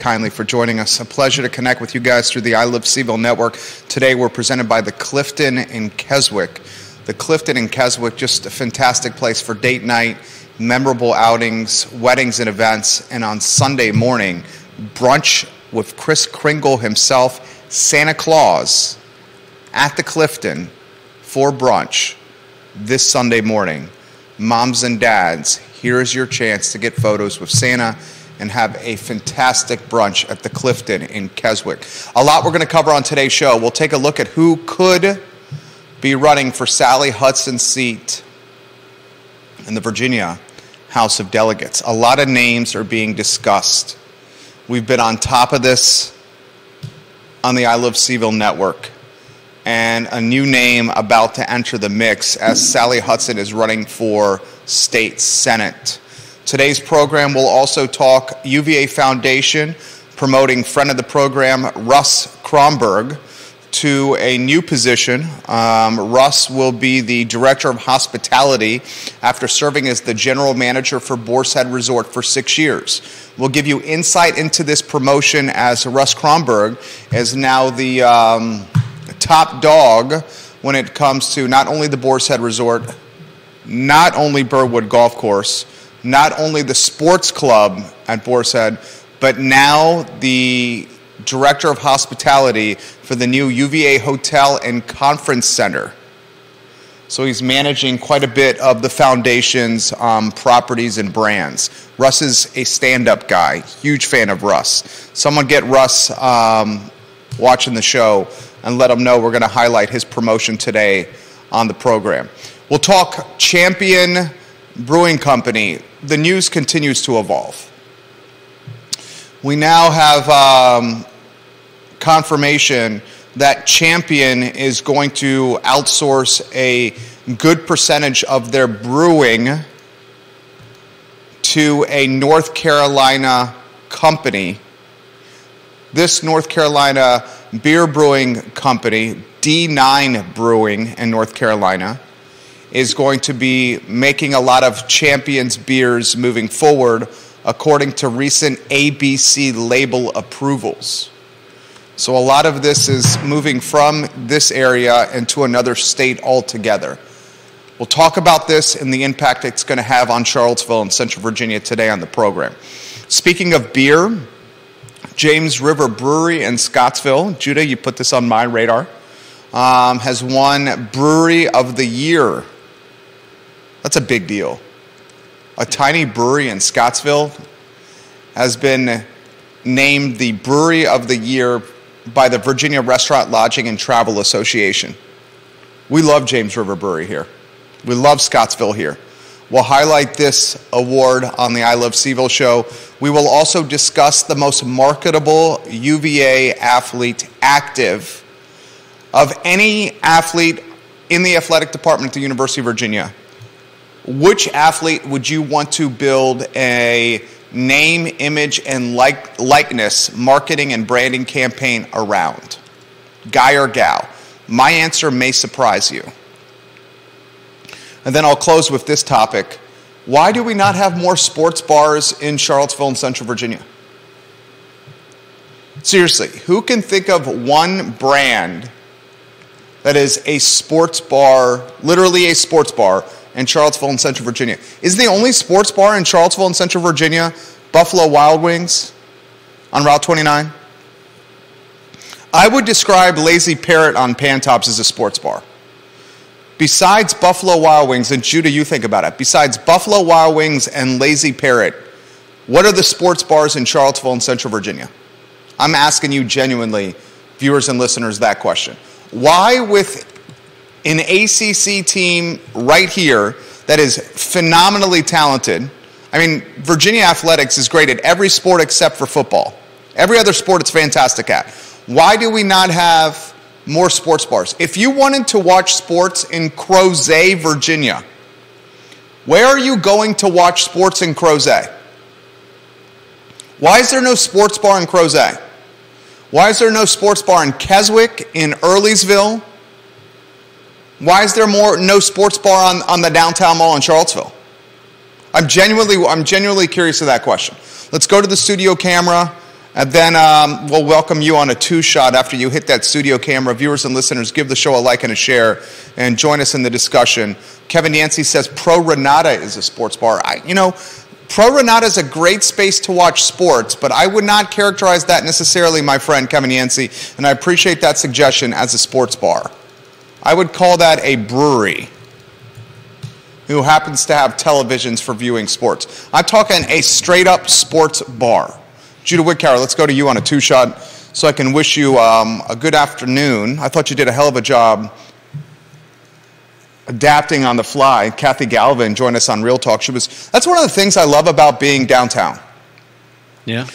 kindly for joining us. A pleasure to connect with you guys through the I Love CVille Network. Today we're presented by the Clifton in Keswick. The Clifton in Keswick, just a fantastic place for date night, memorable outings, weddings and events, and on Sunday morning, brunch with Kris Kringle himself, Santa Claus, at the Clifton for brunch this Sunday morning. Moms and dads, here is your chance to get photos with Santa and have a fantastic brunch at the Clifton in Keswick. A lot we're going to cover on today's show. We'll take a look at who could be running for Sally Hudson's seat in the Virginia House of Delegates. A lot of names are being discussed. We've been on top of this on the I Love CVille Network, and a new name about to enter the mix as Sally Hudson is running for state senate. Today's program will also talk UVA Foundation promoting friend of the program Russ Cronberg to a new position. Russ will be the Director of Hospitality after serving as the General Manager for Boar's Head Resort for 6 years. We'll give you insight into this promotion as Russ Cronberg is now the top dog when it comes to not only the Boar's Head Resort, not only Burwood Golf Course, not only the sports club at Boar's Head, but now the Director of Hospitality for the new UVA Hotel and Conference Center. So he's managing quite a bit of the foundation's properties and brands. Russ is a stand-up guy, huge fan of Russ. Someone get Russ watching the show and let him know we're going to highlight his promotion today on the program. We'll talk Champion Brewing Company. The news continues to evolve. We now have confirmation that Champion is going to outsource a good percentage of their brewing to a North Carolina company. This North Carolina beer brewing company, D9 Brewing in North Carolina, is going to be making a lot of Champion's beers moving forward according to recent ABC label approvals. So a lot of this is moving from this area into another state altogether. We'll talk about this and the impact it's going to have on Charlottesville and Central Virginia today on the program. Speaking of beer, James River Brewery in Scottsville, Judah, you put this on my radar, has won Brewery of the Year. That's a big deal. A tiny brewery in Scottsville has been named the Brewery of the Year by the Virginia Restaurant, Lodging, and Travel Association. We love James River Brewery here. We love Scottsville here. We'll highlight this award on the I Love CVille Show. We will also discuss the most marketable UVA athlete active of any athlete in the athletic department at the University of Virginia. Which athlete would you want to build a name, image, and likeness marketing and branding campaign around? Guy or gal? My answer may surprise you. And then I'll close with this topic. Why do we not have more sports bars in Charlottesville and Central Virginia? Seriously, who can think of one brand that is a sports bar, literally a sports bar, in Charlottesville and Central Virginia? Is the only sports bar in Charlottesville and Central Virginia Buffalo Wild Wings on Route 29? I would describe Lazy Parrot on Pantops as a sports bar. Besides Buffalo Wild Wings, and Judah, you think about it, besides Buffalo Wild Wings and Lazy Parrot, what are the sports bars in Charlottesville and Central Virginia? I'm asking you genuinely, viewers and listeners, that question. Why, with an ACC team right here that is phenomenally talented, I mean, Virginia athletics is great at every sport except for football. Every other sport it's fantastic at. Why do we not have more sports bars? If you wanted to watch sports in Crozet, Virginia, where are you going to watch sports in Crozet? Why is there no sports bar in Crozet? Why is there no sports bar in Keswick, in Earlysville? Why is there no sports bar on the downtown mall in Charlottesville? I'm genuinely curious of that question. Let's go to the studio camera And then we'll welcome you on a two-shot after you hit that studio camera. Viewers and listeners, give the show a like and a share and join us in the discussion. Kevin Yancey says Pro Renata is a sports bar. Pro Renata is a great space to watch sports, but I would not characterize that necessarily, my friend Kevin Yancey, and I appreciate that suggestion, as a sports bar. I would call that a brewery who happens to have televisions for viewing sports. I'm talking a straight-up sports bar. Judah Whitcower, let's go to you on a two-shot so I can wish you a good afternoon. I thought you did a hell of a job adapting on the fly. Kathy Galvin joined us on Real Talk. That's one of the things I love about being downtown. Yeah.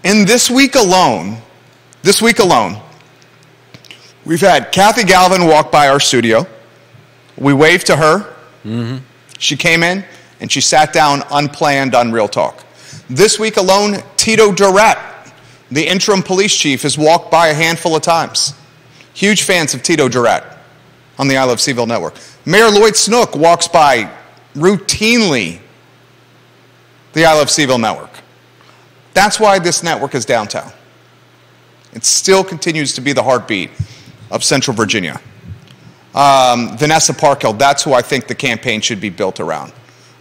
In this week alone, we've had Kathy Galvin walk by our studio. We waved to her. Mm-hmm. She came in and she sat down unplanned on Real Talk. This week alone, Tito Durrett, the interim police chief, has walked by a handful of times. Huge fans of Tito Durrett on the I Love CVille Network. Mayor Lloyd Snook walks by routinely the I Love CVille Network. That's why this network is downtown. It still continues to be the heartbeat of Central Virginia. Vanessa Parkhill, that's who I think the campaign should be built around.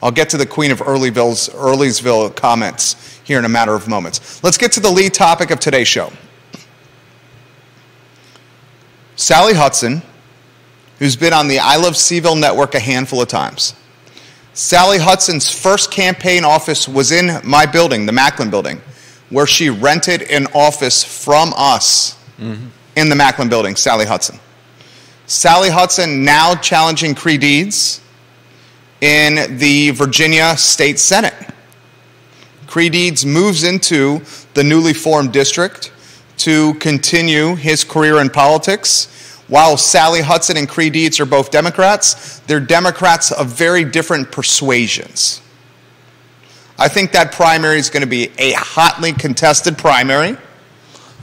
I'll get to the Queen of Earlysville comments here in a matter of moments. Let's get to the lead topic of today's show. Sally Hudson, who's been on the I Love CVille Network a handful of times. Sally Hudson's first campaign office was in my building, the Macklin building, where she rented an office from us in the Macklin building, Sally Hudson. Sally Hudson now challenging Cree Deeds in the Virginia State Senate. Cree Deeds moves into the newly formed district to continue his career in politics. While Sally Hudson and Cree Deeds are both Democrats, they're Democrats of very different persuasions. I think that primary is going to be a hotly contested primary.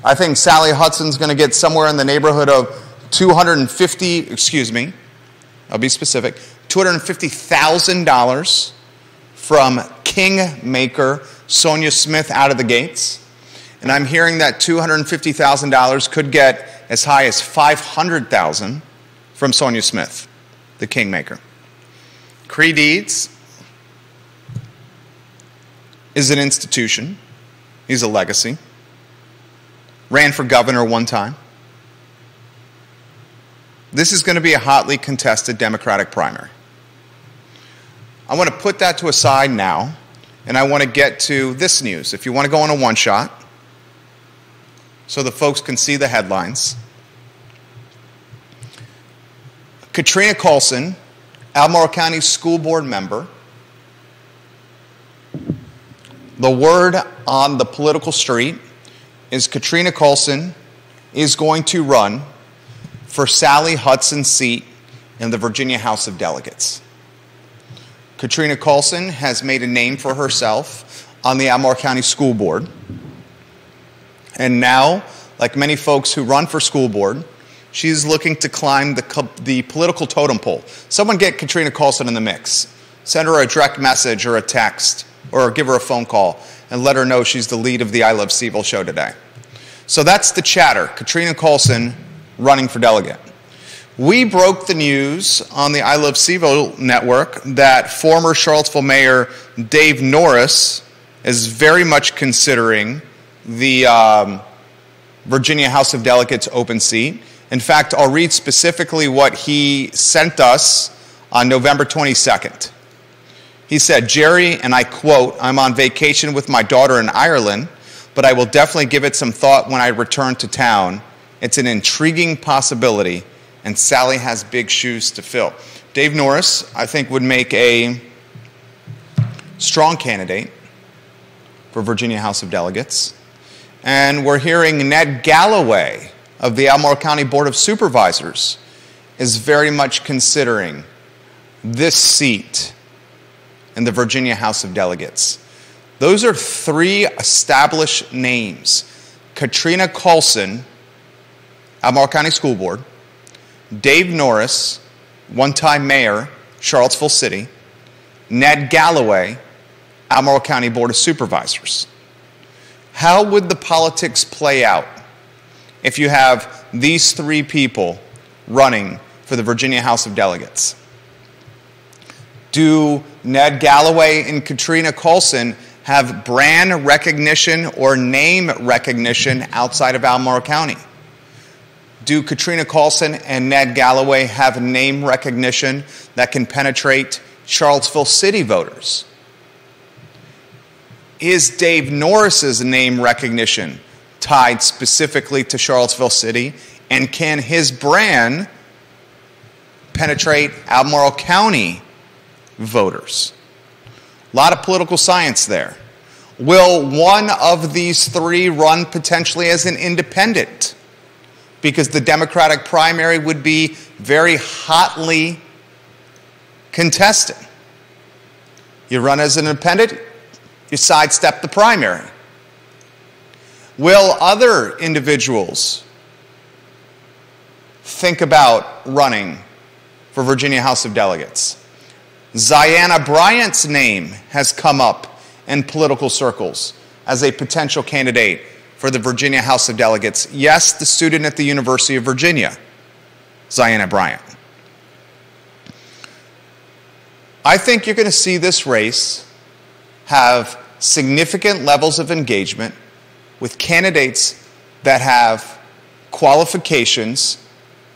I think Sally Hudson's going to get somewhere in the neighborhood of $250,000 from kingmaker Sonia Smith out of the gates. And I'm hearing that $250,000 could get as high as $500,000 from Sonia Smith, the kingmaker. Cree Deeds is an institution. He's a legacy. Ran for governor one time. This is going to be a hotly contested Democratic primary. I want to put that to a side now, and I want to get to this news. If you want to go on a one-shot, so the folks can see the headlines. Katrina Callsen, Albemarle County School Board member. The word on the political street is Katrina Callsen is going to run for Sally Hudson's seat in the Virginia House of Delegates. Katrina Callsen has made a name for herself on the Albemarle County School Board. And now, like many folks who run for school board, she's looking to climb the political totem pole. Someone get Katrina Callsen in the mix. Send her a direct message or a text or give her a phone call and let her know she's the lead of the I Love CVille show today. So that's the chatter. Katrina Callsen running for delegate. We broke the news on the I Love CVille network that former Charlottesville Mayor Dave Norris is very much considering the Virginia House of Delegates open seat. In fact, I'll read specifically what he sent us on November 22nd. He said, Jerry, and I quote, "I'm on vacation with my daughter in Ireland, but I will definitely give it some thought when I return to town. It's an intriguing possibility, and Sally has big shoes to fill." Dave Norris, I think, would make a strong candidate for Virginia House of Delegates. And we're hearing Ned Galloway of the Albemarle County Board of Supervisors is very much considering this seat in the Virginia House of Delegates. Those are three established names. Katrina Callsen, Albemarle County School Board, Dave Norris, one-time mayor, Charlottesville City, Ned Galloway, Albemarle County Board of Supervisors. How would the politics play out if you have these three people running for the Virginia House of Delegates? Do Ned Galloway and Katrina Callsen have brand recognition or name recognition outside of Albemarle County? Do Katrina Callsen and Ned Galloway have name recognition that can penetrate Charlottesville City voters? Is Dave Norris's name recognition tied specifically to Charlottesville City? And can his brand penetrate Albemarle County voters? A lot of political science there. Will one of these three run potentially as an independent? Because the Democratic primary would be very hotly contested. You run as an independent, you sidestep the primary. Will other individuals think about running for Virginia House of Delegates? Ziana Bryant's name has come up in political circles as a potential candidate for the Virginia House of Delegates. Yes, the student at the University of Virginia, Ziana Bryant. I think you're going to see this race have significant levels of engagement with candidates that have qualifications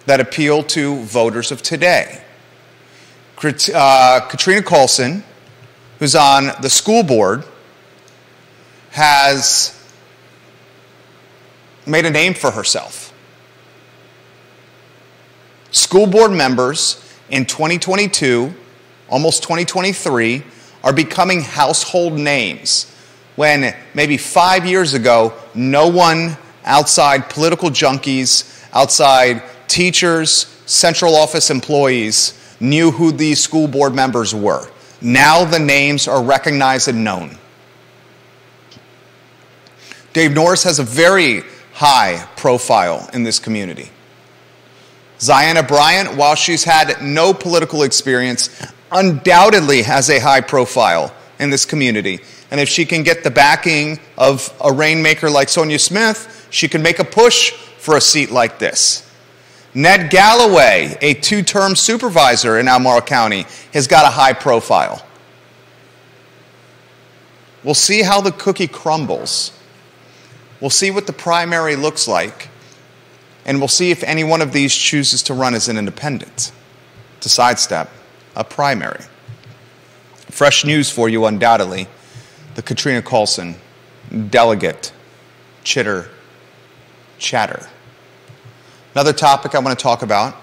that appeal to voters of today. Katrina Callsen, who's on the school board, has made a name for herself. School board members in 2022, almost 2023, are becoming household names when maybe 5 years ago, no one outside political junkies, outside teachers, central office employees knew who these school board members were. Now the names are recognized and known. Dave Norris has a very high profile in this community. Ziana Bryant, while she's had no political experience, undoubtedly has a high profile in this community. And if she can get the backing of a rainmaker like Sonia Smith, she can make a push for a seat like this. Ned Galloway, a two-term supervisor in Albemarle County, has got a high profile. We'll see how the cookie crumbles. We'll see what the primary looks like, and we'll see if any one of these chooses to run as an independent to sidestep a primary. Fresh news for you, undoubtedly. The Katrina Callsen delegate chitter chatter. Another topic I want to talk about,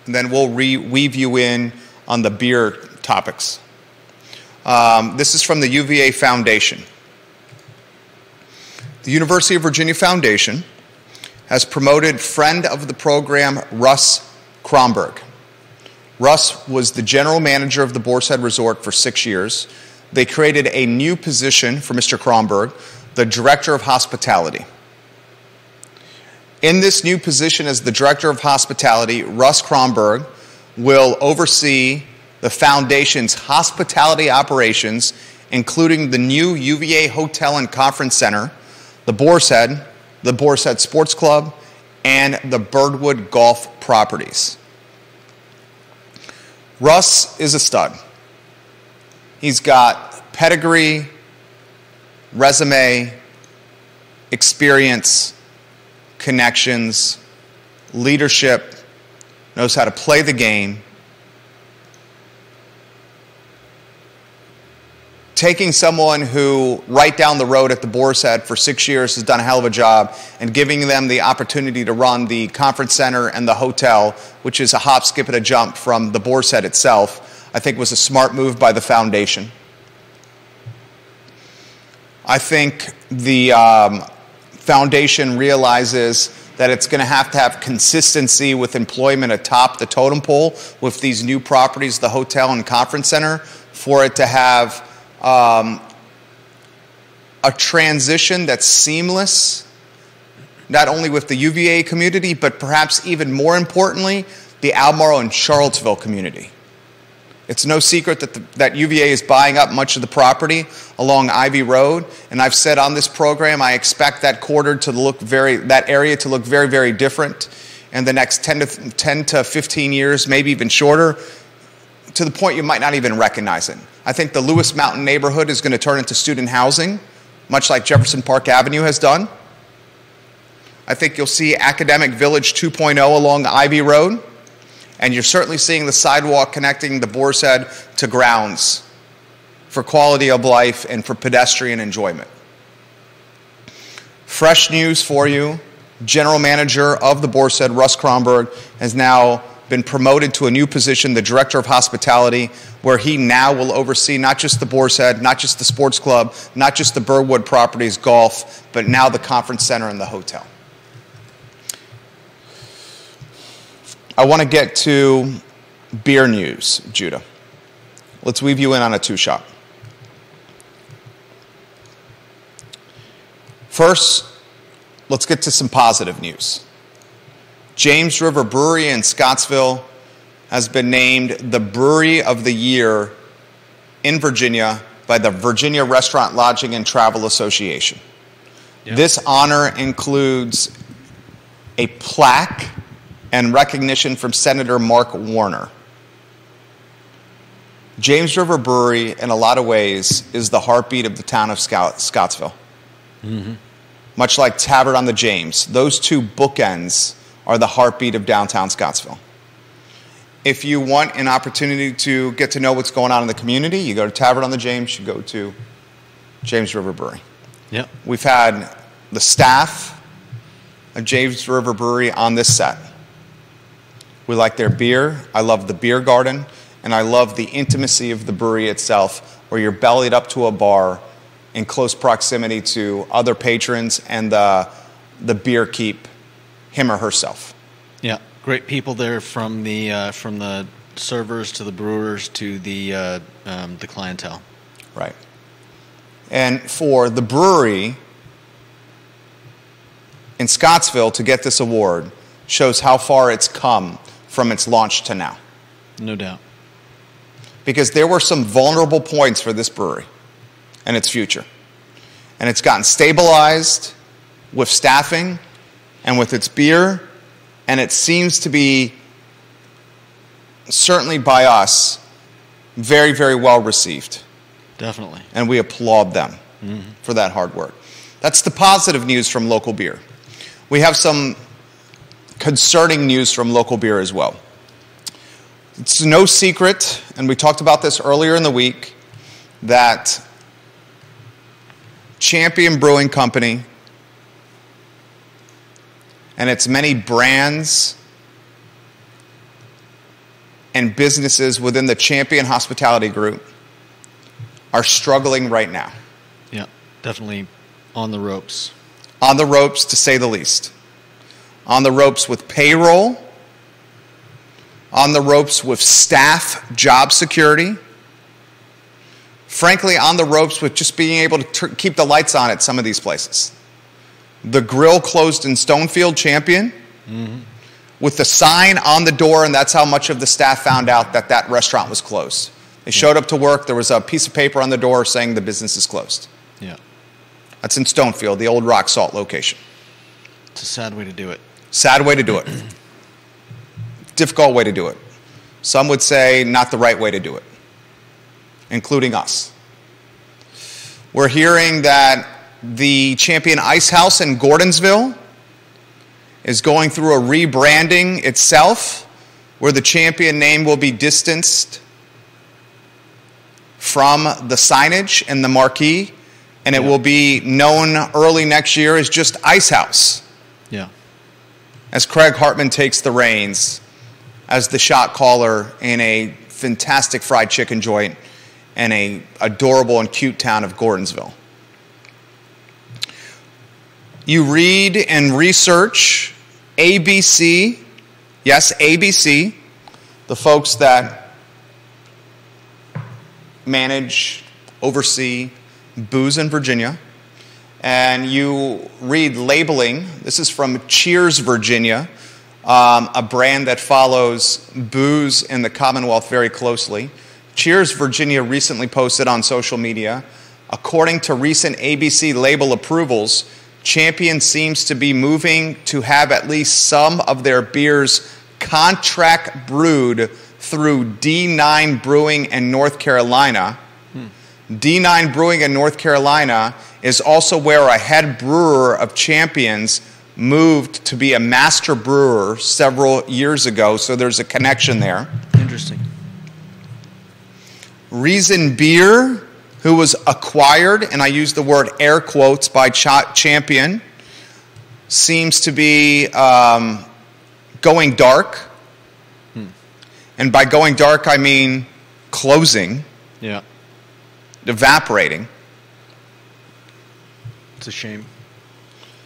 and then we'll weave you in on the beer topics. This is from the UVA Foundation. The University of Virginia Foundation has promoted friend of the program Russ Cronberg. Russ was the general manager of the Boar's Head Resort for 6 years. They created a new position for Mr. Cronberg, the Director of Hospitality. In this new position as the Director of Hospitality, Russ Cronberg will oversee the Foundation's hospitality operations, including the new UVA Hotel and Conference Center, the Boar's Head Sports Club, and the Birdwood Golf properties. Russ is a stud. He's got pedigree, resume, experience, connections, leadership, knows how to play the game. Taking someone who, right down the road at the Boar's Head for 6 years, has done a hell of a job, and giving them the opportunity to run the conference center and the hotel, which is a hop, skip, and a jump from the Boar's Head itself, I think was a smart move by the foundation. I think the foundation realizes that it's going to have consistency with employment atop the totem pole with these new properties, the hotel and conference center, for it to have a transition that's seamless, not only with the UVA community, but perhaps even more importantly, the Albemarle and Charlottesville community. It's no secret that UVA is buying up much of the property along Ivy Road, and I've said on this program I expect that that area to look very, very different in the next 10 to 15 years, maybe even shorter, to the point you might not even recognize it. I think the Lewis Mountain neighborhood is going to turn into student housing, much like Jefferson Park Avenue has done. I think you'll see Academic Village 2.0 along Ivy Road. And you're certainly seeing the sidewalk connecting the Boar's Head to grounds for quality of life and for pedestrian enjoyment. Fresh news for you. General Manager of the Boar's Head, Russ Cronberg, has now been promoted to a new position, the Director of Hospitality, where he now will oversee not just the Boar's Head, not just the sports club, not just the Burwood Properties golf, but now the conference center and the hotel. I want to get to beer news, Judah. Let's weave you in on a two-shot. First, let's get to some positive news. James River Brewery in Scottsville has been named the Brewery of the Year in Virginia by the Virginia Restaurant, Lodging, and Travel Association. Yep. This honor includes a plaque and recognition from Senator Mark Warner. James River Brewery, in a lot of ways, is the heartbeat of the town of Scottsville. Mm-hmm. Much like Tavern on the James. Those two bookends are the heartbeat of downtown Scottsville. If you want an opportunity to get to know what's going on in the community, you go to Tavern on the James, you go to James River Brewery. Yep. We've had the staff of James River Brewery on this set. We like their beer. I love the beer garden. And I love the intimacy of the brewery itself, where you're bellied up to a bar in close proximity to other patrons and the beer keep, him or herself. Yeah, great people there from the servers to the brewers to the clientele. Right. And for the brewery in Scottsville to get this award shows how far it's come from its launch to now. No doubt. Because there were some vulnerable points for this brewery and its future. And it's gotten stabilized with staffing and with its beer, and it seems to be, certainly by us, very, very well received. Definitely. And we applaud them for that hard work. That's the positive news from local beer. We have some concerning news from local beer as well. It's no secret, and we talked about this earlier in the week, that Champion Brewing Company and its many brands and businesses within the Champion Hospitality Group are struggling right now. Yeah, definitely on the ropes. On the ropes, to say the least. On the ropes with payroll, on the ropes with staff job security, frankly, on the ropes with just being able to keep the lights on at some of these places. The grill closed in Stonefield, Champion, with the sign on the door, and that's how much of the staff found out that that restaurant was closed. They showed up to work, there was a piece of paper on the door saying the business is closed. Yeah. That's in Stonefield, the old rock salt location. It's a sad way to do it. Sad way to do it. Difficult way to do it. Some would say not the right way to do it, including us. We're hearing that the Champion Ice House in Gordonsville is going through a rebranding itself, where the Champion name will be distanced from the signage and the marquee, and it will be known early next year as just Ice House. Yeah. As Craig Hartman takes the reins as the shot caller in a fantastic fried chicken joint in a adorable and cute town of Gordonsville. You read and research ABC, yes, ABC, the folks that manage, oversee booze in Virginia, and you read labeling. This is from Cheers, Virginia, a brand that follows booze in the Commonwealth very closely. Cheers Virginia recently posted on social media, according to recent ABC label approvals, Champion seems to be moving to have at least some of their beers contract brewed through D9 Brewing in North Carolina. D9 Brewing in North Carolina is also where a head brewer of Champions moved to be a master brewer several years ago, so there's a connection there. Interesting. Reason Beer, who was acquired, and I use the word air quotes, by Champion, seems to be going dark. And by going dark, I mean closing. Yeah. Evaporating. It's a shame.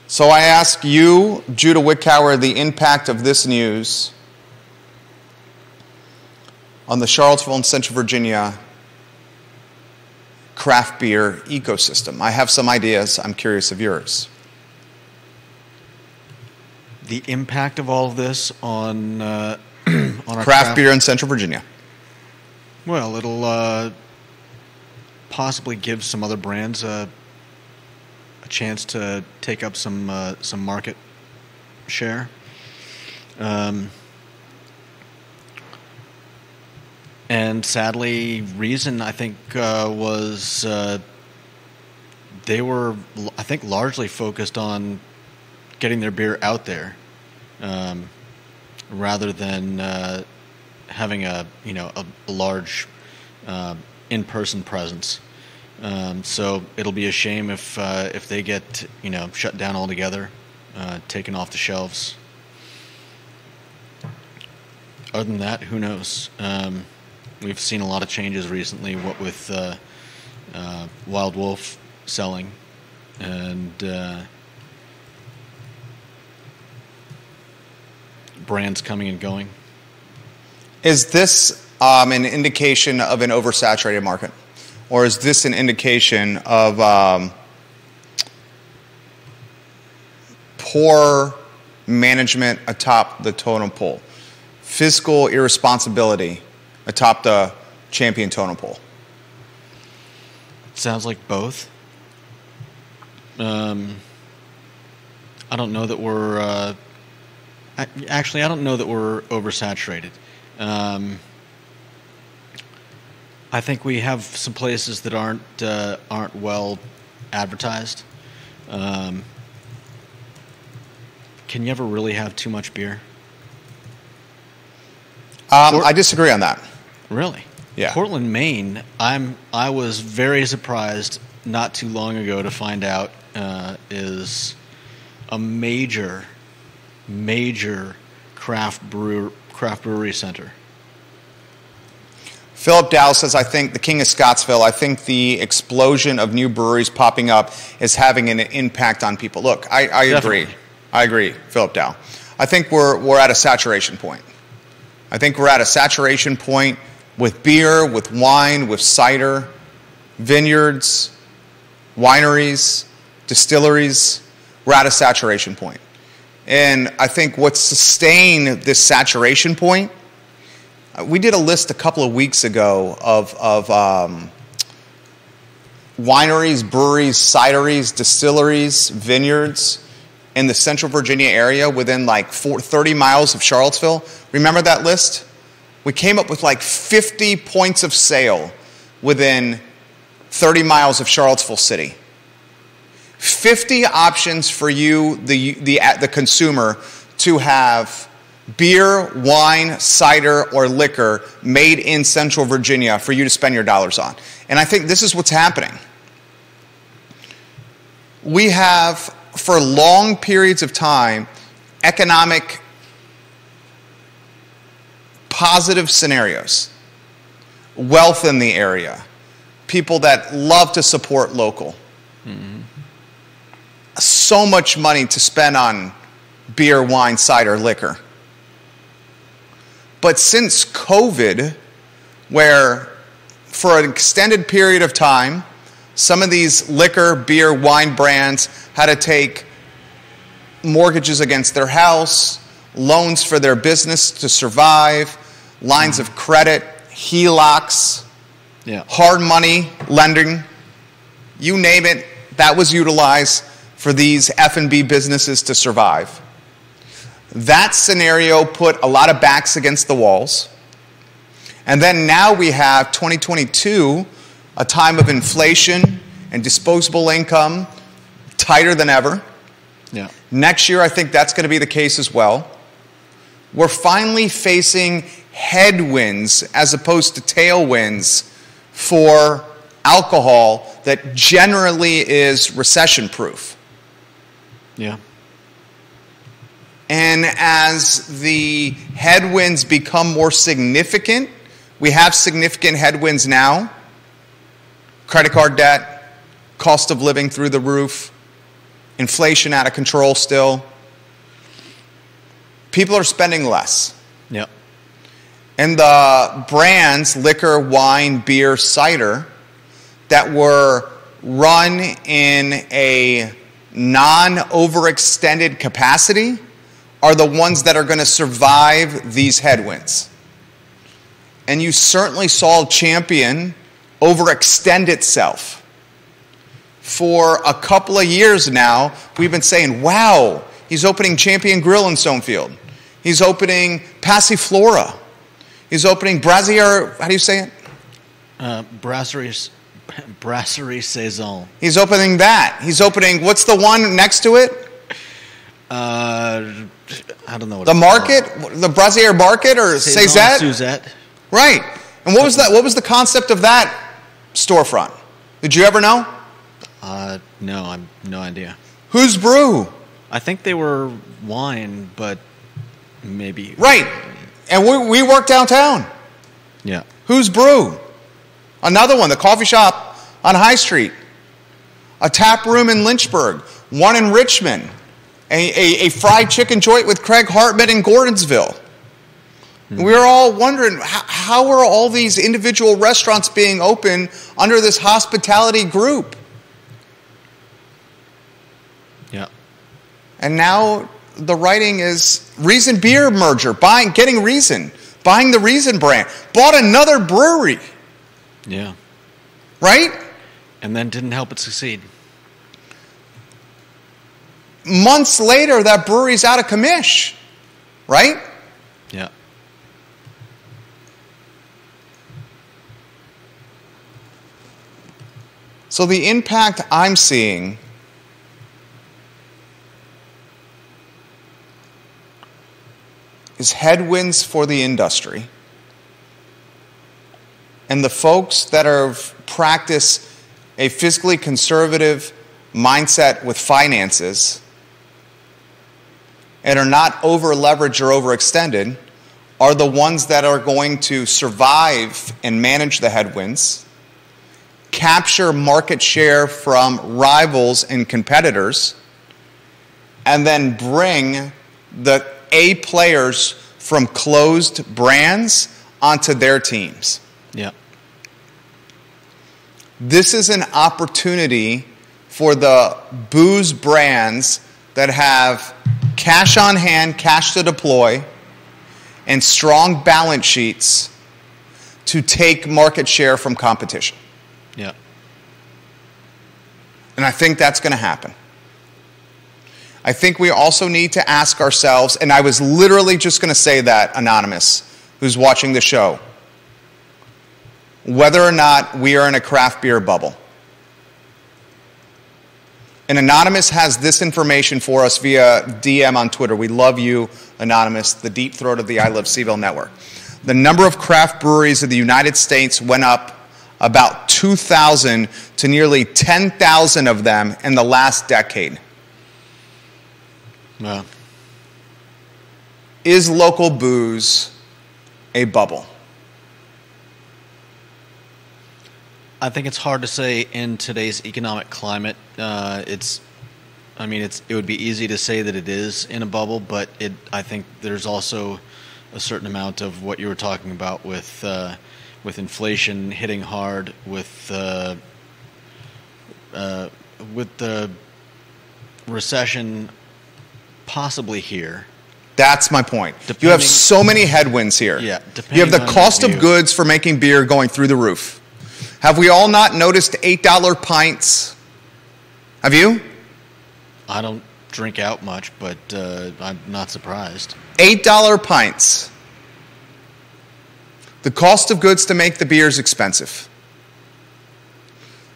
So I ask you, Judah Wickower, the impact of this news on the Charlottesville and Central Virginia craft beer ecosystem. I have some ideas. I'm curious of yours. The impact of all of this on our craft beer in Central Virginia. Well, it'll possibly give some other brands a chance to take up some market share. And sadly, Reason, I think, was they were, I think, largely focused on getting their beer out there, rather than having a large in-person presence. So it'll be a shame if they get shut down altogether, taken off the shelves. Other than that, who knows? We've seen a lot of changes recently, what with Wild Wolf selling and brands coming and going. Is this an indication of an oversaturated market? Or is this an indication of poor management atop the totem pole? Fiscal irresponsibility atop the Champion totem pole? Sounds like both. I don't know that we're... actually, I don't know that we're oversaturated. I think we have some places that aren't well advertised. Can you ever really have too much beer? I disagree on that. Really? Yeah. Portland, Maine. I was very surprised not too long ago to find out is a major craft brewery center. Philip Dow says, I think the King of Scottsville, I think the explosion of new breweries popping up is having an impact on people. Look, I agree. I agree, Philip Dow. I think we're at a saturation point. I think we're at a saturation point with beer, with wine, with cider, vineyards, wineries, distilleries. We're at a saturation point. And I think what's sustained this saturation point, we did a list a couple of weeks ago of wineries, breweries, cideries, distilleries, vineyards in the Central Virginia area within like 30 miles of Charlottesville. Remember that list? We came up with like 50 points of sale within 30 miles of Charlottesville City. 50 options for you, the consumer, to have beer, wine, cider, or liquor made in Central Virginia for you to spend your dollars on. And I think this is what's happening. We have, for long periods of time, economic positive scenarios, wealth in the area, people that love to support local. Mm-hmm. So much money to spend on beer, wine, cider, liquor. But since COVID, where for an extended period of time, some of these liquor, beer, wine brands had to take mortgages against their house, loans for their business to survive, lines of credit, HELOCs, Yeah. hard money lending, you name it, that was utilized for these F&B businesses to survive. That scenario put a lot of backs against the walls. And then now we have 2022, a time of inflation and disposable income tighter than ever. Yeah. Next year, I think that's going to be the case as well. We're finally facing headwinds as opposed to tailwinds for alcohol that generally is recession-proof. Yeah. And as the headwinds become more significant, we have significant headwinds now. Credit card debt, cost of living through the roof, inflation out of control still. People are spending less. Yep. And the brands, liquor, wine, beer, cider, that were run in a non-overextended capacity are the ones that are going to survive these headwinds. And you certainly saw Champion overextend itself. For a couple of years now, we've been saying, wow, he's opening Champion Grill in Stonefield. He's opening Passiflora. He's opening Brazier, how do you say it? Brasserie Saison. He's opening that. He's opening, what's the one next to it? I don't know what the market? Called. The Brazier Market or Suzette? Suzette. Right. And what was that? What was the concept of that storefront? Did you ever know? No, I have no idea. Whose brew? I think they were wine, but maybe. Right. And we work downtown. Yeah. Whose brew? Another one, the coffee shop on High Street. A tap room in Lynchburg. One in Richmond. A fried chicken joint with Craig Hartman in Gordonsville. We were all wondering, how are all these individual restaurants being open under this hospitality group? Yeah. And now the writing is Reason Beer merger, getting Reason, buying the Reason brand, bought another brewery. Yeah. Right? And then didn't help it succeed. Months later, that brewery's out of commish. Right? Yeah. So the impact I'm seeing is headwinds for the industry. And the folks that practice a fiscally conservative mindset with finances and are not over-leveraged or overextended are the ones that are going to survive and manage the headwinds, capture market share from rivals and competitors, and then bring the A players from closed brands onto their teams. Yeah. This is an opportunity for the booze brands that have cash on hand, cash to deploy, and strong balance sheets to take market share from competition. Yeah. And I think that's going to happen. I think we also need to ask ourselves, and I was literally just going to say that, Anonymous, who's watching the show, whether or not we are in a craft beer bubble. And Anonymous has this information for us via DM on Twitter. We love you, Anonymous, the deep throat of the I Love CVille Network. The number of craft breweries in the United States went up about 2,000 to nearly 10,000 of them in the last decade. Wow. Is local booze a bubble? I think it's hard to say in today's economic climate. It would be easy to say that it is in a bubble, but I think there's also a certain amount of what you were talking about with inflation hitting hard, with the recession possibly here. That's my point. You have so many headwinds here. Yeah. You have the cost of goods for making beer going through the roof. Have we all not noticed $8 pints? Have you? I don't drink out much, but I'm not surprised. $8 pints. The cost of goods to make the beer is expensive.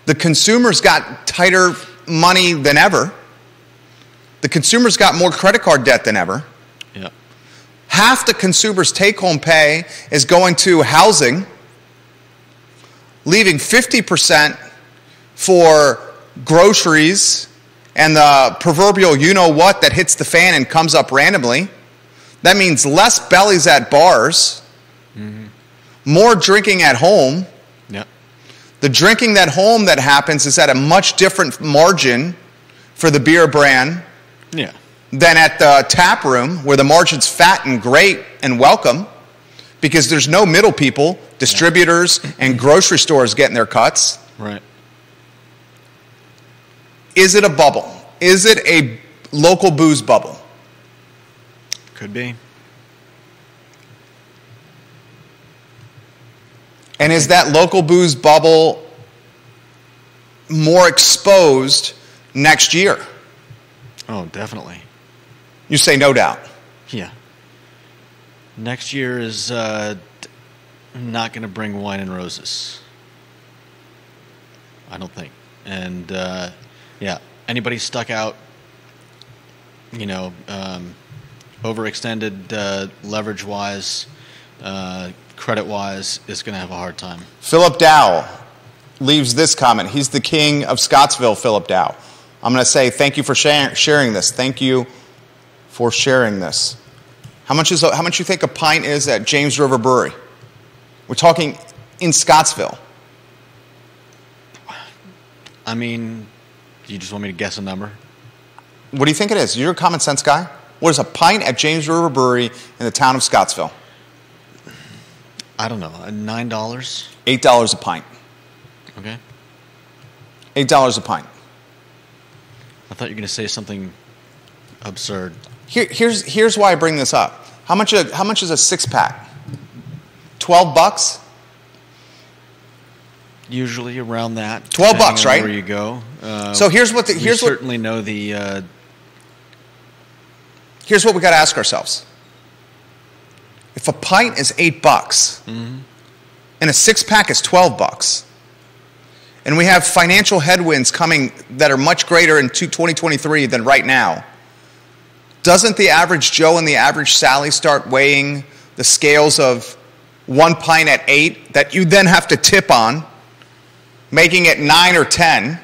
The consumer's got tighter money than ever. The consumer's got more credit card debt than ever. Yeah. Half the consumer's take-home pay is going to housing, leaving 50% for groceries and the proverbial you-know-what that hits the fan and comes up randomly. That means less bellies at bars, more drinking at home. Yeah. The drinking at home that happens is at a much different margin for the beer brand Yeah. than at the tap room, where the margin's fat and great and welcome because there's no middle people, distributors and grocery stores getting their cuts. Right. Is it a bubble? Is it a local booze bubble? Could be. And is that local booze bubble more exposed next year? Oh, definitely. You say no doubt. Yeah. Next year is not going to bring wine and roses. I don't think. And yeah, anybody stuck out, overextended leverage-wise, credit-wise, is going to have a hard time. Philip Dow leaves this comment. He's the king of Scottsville, Philip Dow. I'm going to say thank you for sharing this. Thank you for sharing this. How much you think a pint is at James River Brewery? We're talking in Scottsville. I mean, you just want me to guess a number? What do you think it is? You're a common sense guy. What is a pint at James River Brewery in the town of Scottsville? I don't know. $9? $8 a pint. Okay. $8 a pint. I thought you were going to say something absurd. Here's why I bring this up. How much is a six-pack? $12? Usually around that. $12, right? Where you go. So here's what certainly know the. Here's what we got to ask ourselves. If a pint is $8 and a six-pack is $12, and we have financial headwinds coming that are much greater in 2023 than right now, doesn't the average Joe and the average Sally start weighing the scales of one pint at $8 that you then have to tip on, making it $9 or $10?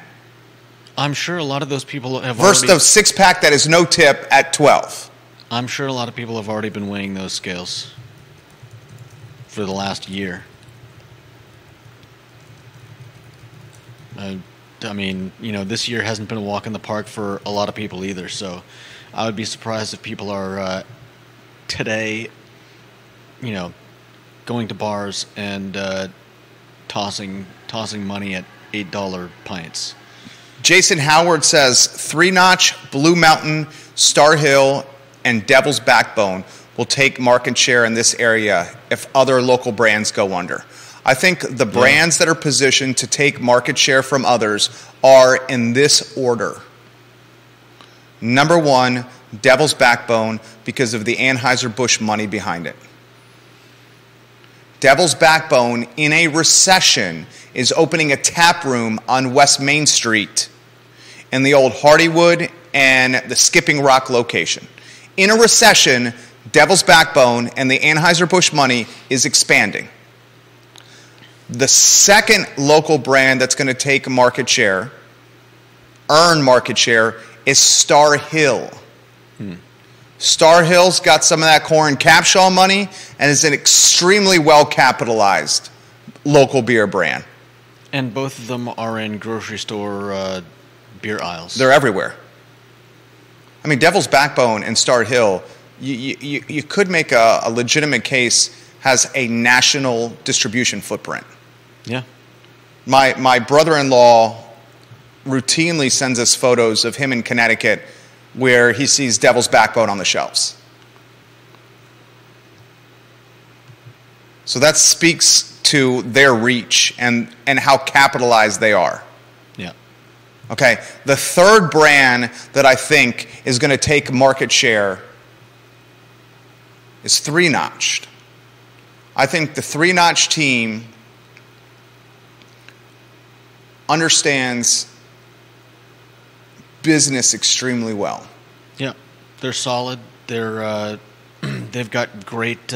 I'm sure a lot of those people have versus the six-pack that is no tip at $12. I'm sure a lot of people have already been weighing those scales for the last year. I mean, this year hasn't been a walk in the park for a lot of people either, so I would be surprised if people are today, going to bars and tossing money at $8 pints. Jason Howard says 3-Notch, Blue Mountain, Star Hill, and Devil's Backbone will take market share in this area if other local brands go under. I think the brands that are positioned to take market share from others are in this order. Number 1, Devil's Backbone, because of the Anheuser-Busch money behind it. Devil's Backbone, in a recession, is opening a tap room on West Main Street in the old Hardywood and the Skipping Rock location. In a recession, Devil's Backbone and the Anheuser-Busch money is expanding. The second local brand that's going to take market share, earn market share, is Star Hill. Star Hill's got some of that Corn Capshaw money and is an extremely well-capitalized local beer brand. And both of them are in grocery store beer aisles. They're everywhere. I mean, Devil's Backbone and Star Hill, you could make a legitimate case, has a national distribution footprint. Yeah. My brother-in-law routinely sends us photos of him in Connecticut where he sees Devil's Backbone on the shelves. So that speaks to their reach and how capitalized they are. Yeah. Okay, the third brand that I think is going to take market share is Three Notched. I think the Three Notch team understands business extremely well. Yeah, they're solid. They're they've got great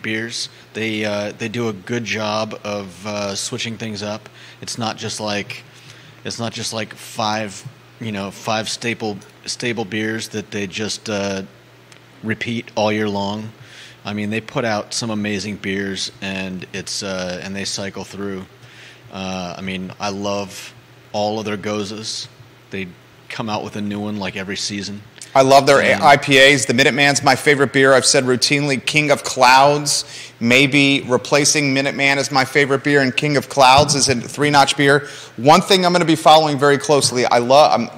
beers. They do a good job of switching things up. It's not just like five stable beers that they just repeat all year long. I mean, they put out some amazing beers, and and they cycle through. I mean, I love all of their gozas. They come out with a new one like every season. I love their IPAs. The Minuteman's my favorite beer. I've said routinely, King of Clouds. Maybe replacing Minuteman as my favorite beer, and King of Clouds is a Three Notch beer. One thing I'm going to be following very closely. I love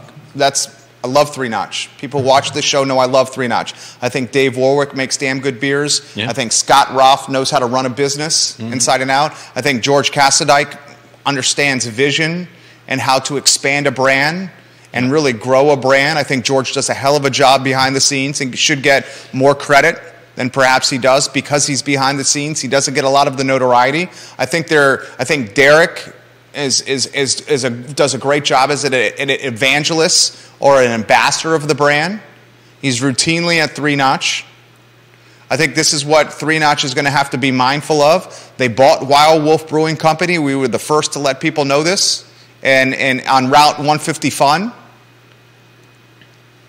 Three Notch. People watch this show know I love Three Notch. I think Dave Warwick makes damn good beers. Yeah. I think Scott Roth knows how to run a business inside and out. I think George Cassadike understands vision and how to expand a brand and really grow a brand. I think George does a hell of a job behind the scenes and should get more credit than perhaps he does because he's behind the scenes. He doesn't get a lot of the notoriety. I think Derek does a great job as an evangelist or an ambassador of the brand. He's routinely at Three Notch. I think this is what Three Notch is going to have to be mindful of. They bought Wild Wolf Brewing Company. We were the first to let people know this. And on Route 150 Fun,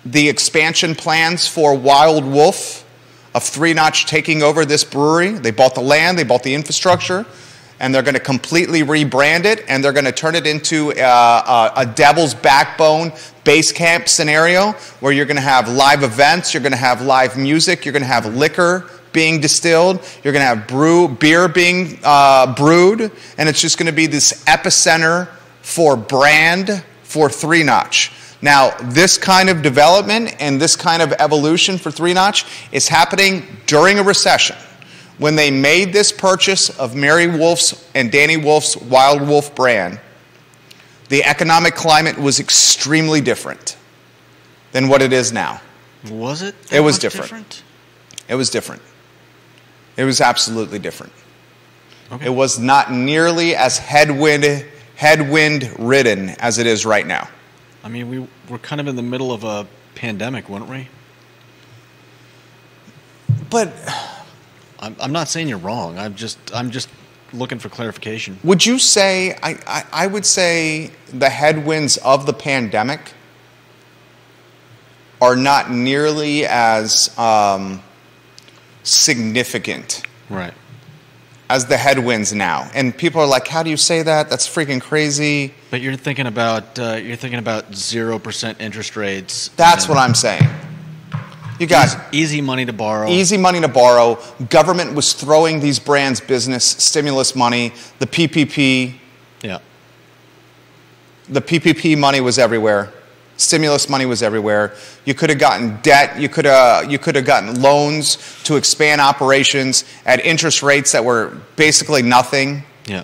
the expansion plans for Wild Wolf of Three Notch taking over this brewery. They bought the land, they bought the infrastructure, and they're going to completely rebrand it, and they're going to turn it into a Devil's Backbone base camp scenario where you're going to have live events, you're going to have live music, you're going to have liquor being distilled, you're going to have beer being brewed, and it's just going to be this epicenter for brand for Three Notch. Now, this kind of development and this kind of evolution for Three Notch is happening during a recession. When they made this purchase of Mary Wolf's and Danny Wolf's Wild Wolf brand, the economic climate was extremely different than what it is now. Was it? It was different. It was different. It was absolutely different. Okay. It was not nearly as headwind-ridden as it is right now. I mean, we were kind of in the middle of a pandemic, weren't we? But I'm not saying you're wrong. I'm just looking for clarification. Would you say I would say the headwinds of the pandemic are not nearly as significant, right, as the headwinds now? And people are like, "How do you say that? That's freaking crazy." But you're thinking about 0% interest rates. That's what I'm saying. You got easy money to borrow. Easy money to borrow. Government was throwing these brands business stimulus money. The PPP. Yeah. The PPP money was everywhere. Stimulus money was everywhere. You could have gotten debt. You could have gotten loans to expand operations at interest rates that were basically nothing. Yeah.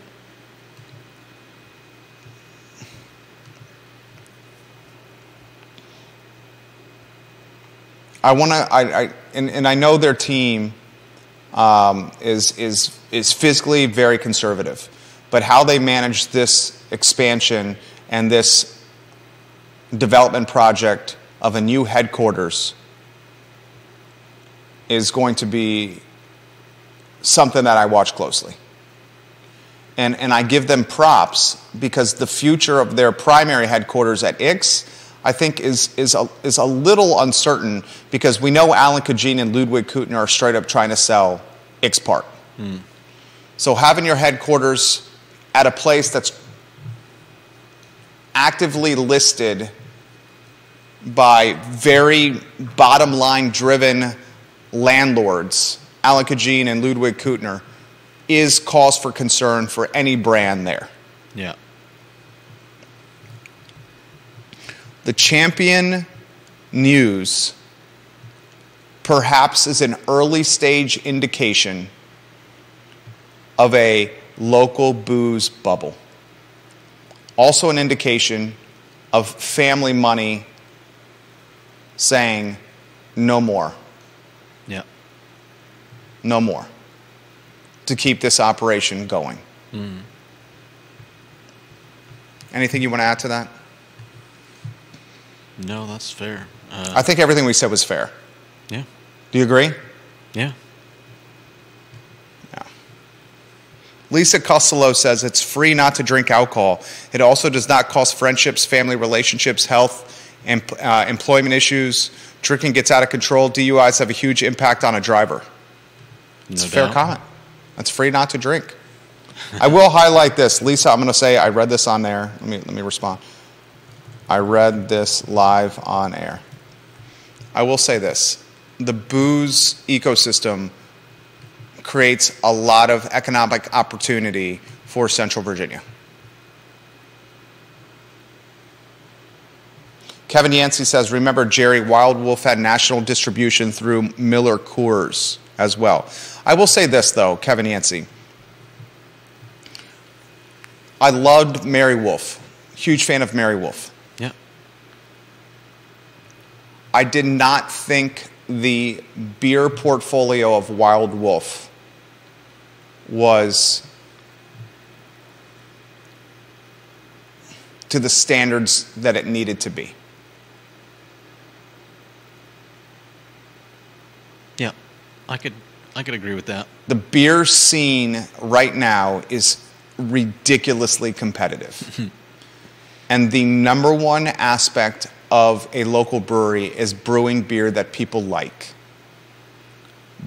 I know their team is physically very conservative, but how they manage this expansion and this development project of a new headquarters is going to be something that I watch closely. And I give them props because the future of their primary headquarters at Ix, I think, is a little uncertain because we know Alan Kajin and Ludwig Kutner are straight up trying to sell Ix Park. Mm. So having your headquarters at a place that's actively listed by very bottom line driven landlords, Alan Kajin and Ludwig Kutner, is cause for concern for any brand there. Yeah. The Champion news perhaps is an early stage indication of a local booze bubble. Also an indication of family money saying no more. Yeah. No more. To keep this operation going. Mm. Anything you want to add to that? No, that's fair. I think everything we said was fair. Yeah. Do you agree? Yeah. Yeah. Lisa Costello says it's free not to drink alcohol. It also does not cost friendships, family relationships, health, and employment issues. Drinking gets out of control. DUIs have a huge impact on a driver. It's a fair comment. It's free not to drink. I will highlight this. Lisa, I'm going to say I read this on air. Let me respond. I read this live on air. I will say this. The booze ecosystem creates a lot of economic opportunity for Central Virginia. Kevin Yancey says, remember Jerry, Wild Wolf had national distribution through Miller Coors as well. I will say this, though, Kevin Yancey. I loved Mary Wolf. Huge fan of Mary Wolf. Yeah. I did not think the beer portfolio of Wild Wolf was to the standards that it needed to be. Yeah, I could agree with that. The beer scene right now is ridiculously competitive. And the number one aspect of a local brewery is brewing beer that people like.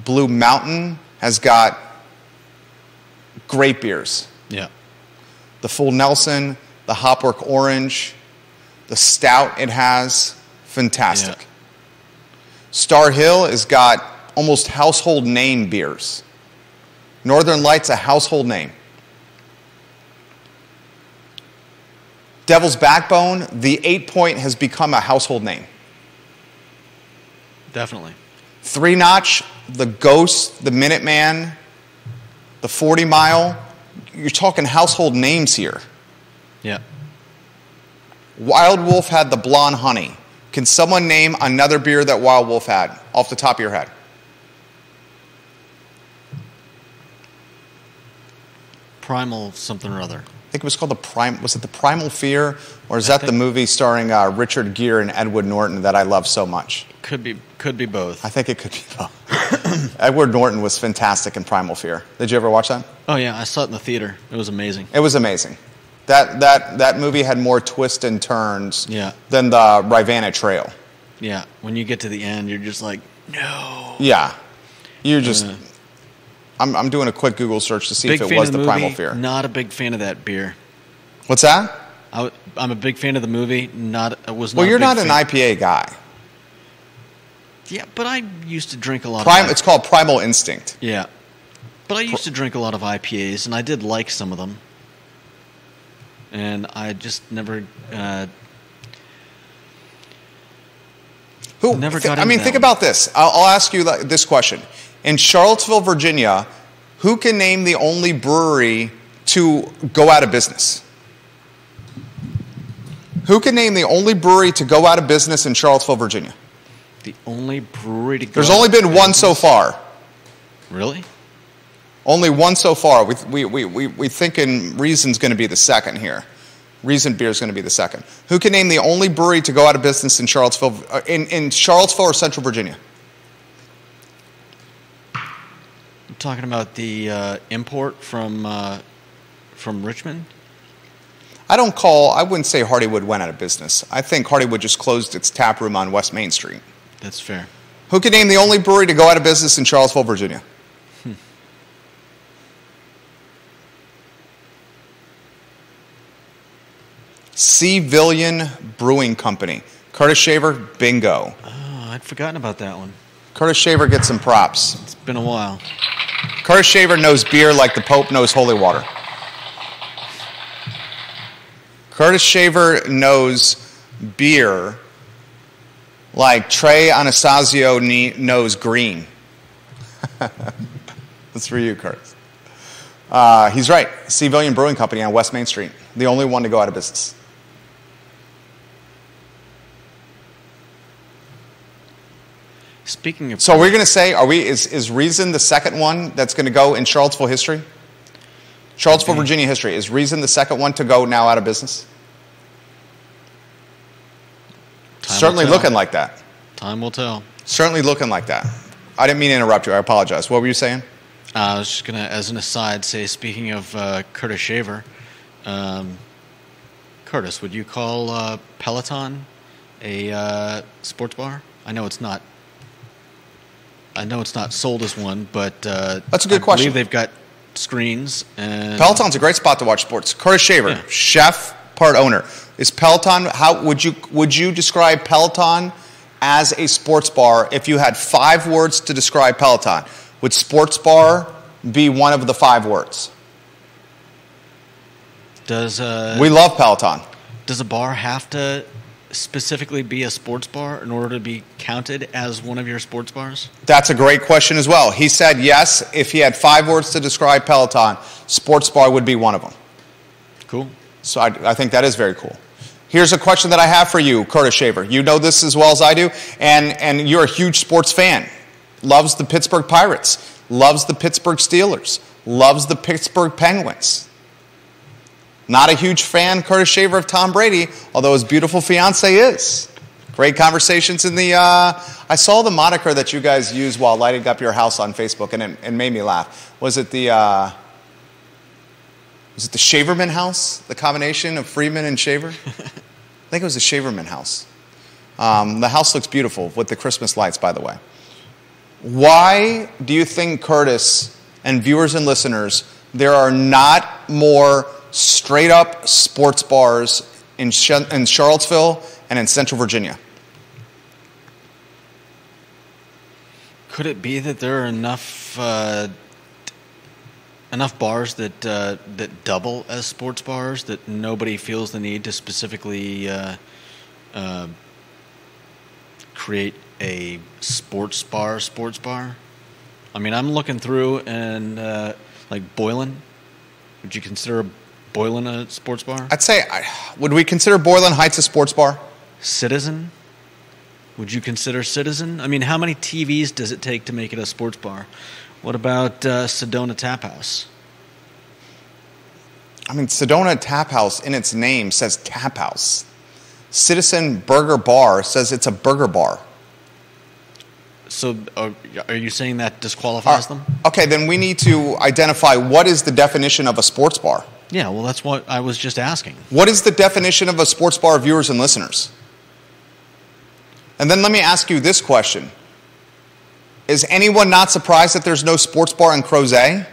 Blue Mountain has got great beers. Yeah. The Full Nelson, the Hopwork Orange, the stout it has, fantastic. Yeah. Star Hill has got almost household name beers. Northern Light's a household name. Devil's Backbone, the 8 Point has become a household name. Definitely. Three Notch, the Ghost, the Minuteman, the 40 Mile, you're talking household names here. Yeah. Wild Wolf had the Blonde Honey. Can someone name another beer that Wild Wolf had off the top of your head? Primal something or other. I think it was called was it the Primal Fear? Or is that the movie starring Richard Gere and Edward Norton that I love so much? Could be both. I think it could be both. Edward Norton was fantastic in Primal Fear. Did you ever watch that? Oh yeah, I saw it in the theater. It was amazing. It was amazing. That movie had more twists and turns than the Rivanna Trail. Yeah, when you get to the end, you're just like, no. Yeah, you're just. I'm doing a quick Google search to see if it was the Primal Fear. Not a big fan of that beer. What's that? I'm a big fan of the movie. Well, you're not an IPA guy. Yeah, but I used to drink a lot. It's called Primal Instinct. Yeah, but I used to drink a lot of IPAs, and I did like some of them. And I just never. Never got into think about this. I'll ask you this question. In Charlottesville, Virginia, who can name the only brewery to go out of business? Who can name the only brewery to go out of business in Charlottesville, Virginia? The only brewery to go There's only been one so far. Really? Only one so far. We thinking Reason's going to be the second here. Reason Beer is going to be the second. Who can name the only brewery to go out of business in Charlottesville, in Charlottesville or Central Virginia? I'm talking about the import from Richmond. I wouldn't say Hardywood went out of business. I think Hardywood just closed its tap room on West Main Street. That's fair. Who can name the only brewery to go out of business in Charlottesville, Virginia? CVille Brewing Company. Curtis Shaver, bingo. Oh, I'd forgotten about that one. Curtis Shaver gets some props. It's been a while. Curtis Shaver knows beer like the Pope knows holy water. Curtis Shaver knows beer like Trey Anastasio knows green. That's for you, Curtis. He's right. CVille Brewing Company on West Main Street. The only one to go out of business. Speaking of... So we're going to say, is Reason the second one that's going to go in Charlottesville history? Charlottesville, Virginia history. Is Reason the second one to go now out of business? Certainly looking like that. Time will tell. Certainly looking like that. I didn't mean to interrupt you. I apologize. What were you saying? I was just going to, as an aside, say, speaking of Curtis Shaver, Curtis, would you call Peloton a sports bar? I know it's not sold as one, but that's a good question. I believe they've got screens. And Peloton's a great spot to watch sports. Curtis Shaver, chef, part owner. Is Peloton? How would you describe Peloton as a sports bar if you had 5 words to describe Peloton? Would sports bar be one of the 5 words? We love Peloton. Does a bar have to specifically be a sports bar in order to be counted as one of your sports bars? That's a great question as well. He said yes, if he had 5 words to describe Peloton, sports bar would be one of them. Cool. So I think that is very cool. Here's a question that I have for you, Curtis Shaver. You know this as well as I do, and you're a huge sports fan. Loves the Pittsburgh Pirates, loves the Pittsburgh Steelers, loves the Pittsburgh Penguins. Not a huge fan, Curtis Shaver, of Tom Brady, although his beautiful fiance is. Great conversations in the... I saw the moniker that you guys used while lighting up your house on Facebook, and it made me laugh. Was it the Shaverman house? The combination of Freeman and Shaver? I think it was the Shaverman house. The house looks beautiful with the Christmas lights, by the way. Why do you think, Curtis, and viewers and listeners, there are not more straight-up sports bars in Charlottesville and in Central Virginia? Could it be that there are enough bars that double as sports bars that nobody feels the need to specifically create a sports bar? I mean, I'm looking through and like Boylan. Would you consider Boylan a sports bar? I'd say, would we consider Boylan Heights a sports bar? Citizen? Would you consider Citizen? I mean, how many TVs does it take to make it a sports bar? What about Sedona Tap House? I mean, Sedona Tap House in its name says tap house. Citizen Burger Bar says it's a burger bar. So are you saying that disqualifies them? Okay, then we need to identify what is the definition of a sports bar. Yeah, well, that's what I was just asking. What is the definition of a sports bar, viewers and listeners? And then let me ask you this question. Is anyone not surprised that there's no sports bar in Crozet?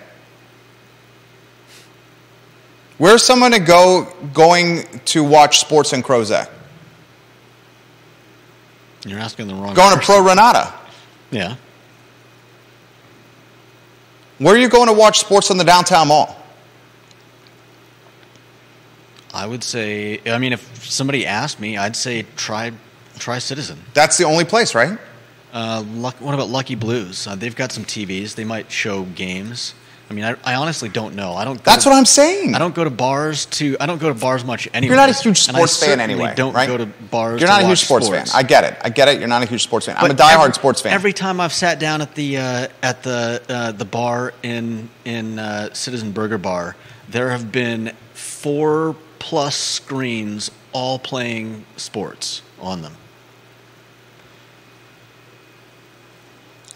Where's someone going to watch sports in Crozet? You're asking the wrong Going person. to Pro Renata. Yeah. Where are you going to watch sports in the downtown mall? I would say, I mean, if somebody asked me, I'd say try Citizen. That's the only place, right? What about Lucky Blues? They've got some TVs. They might show games. I mean, I honestly don't know. That's what I'm saying. I don't go to bars much anyway. You're not a huge sports fan anyway, don't right? go to bars. You're not to a huge watch sports fan. I get it. You're not a huge sports fan. I'm a diehard sports fan. Every time I've sat down at the bar in Citizen Burger Bar, there have been 4+ screens all playing sports on them.